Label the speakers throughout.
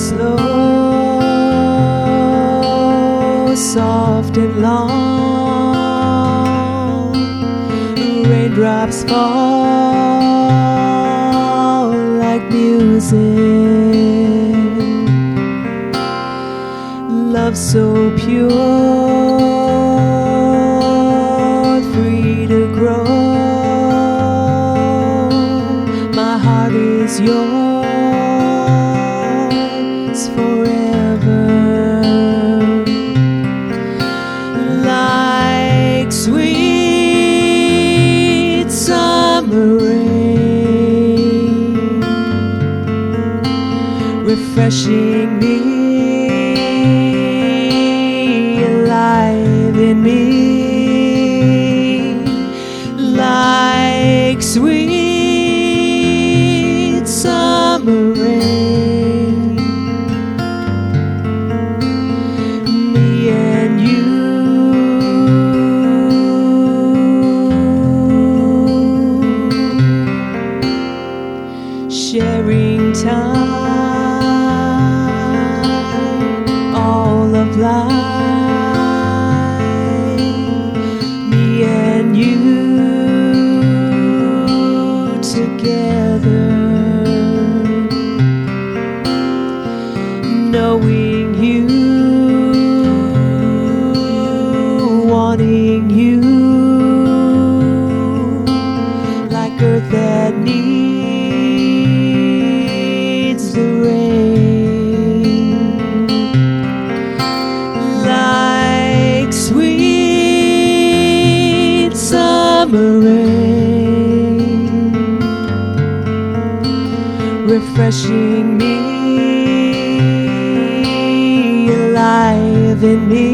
Speaker 1: slow, soft and long. Raindrops fall like music. Love so pure, free to grow. My heart is yours forever. Like sweet summer rain, refreshing me, alive in me. Like sweet summer rain, me and you, sharing time, all of life, me and you together, knowing you, wanting you, like earth that needs the rain. Like sweet summer rain, refreshing me, alive in me.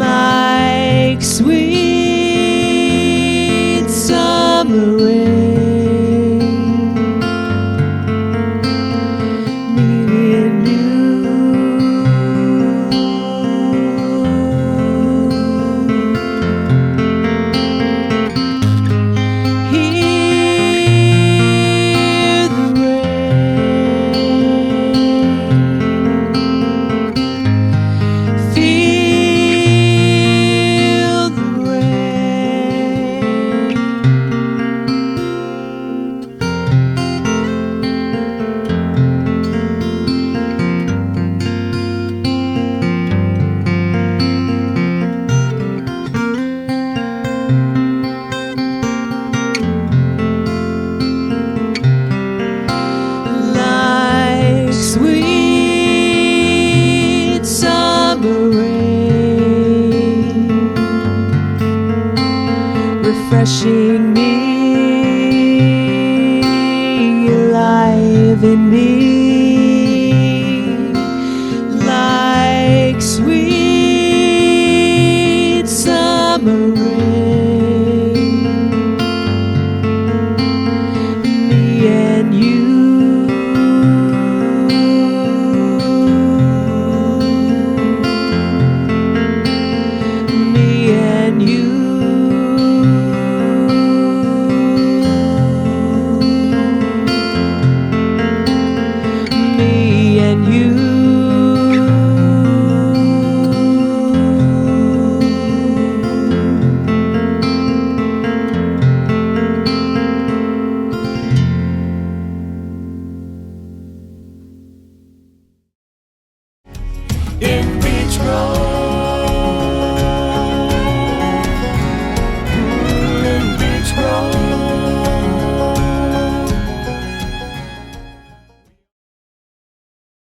Speaker 1: Like sweet summer rain, me and you. Hear the rain, feel the rain. Like sweet summer rain, refreshing me, alive in me.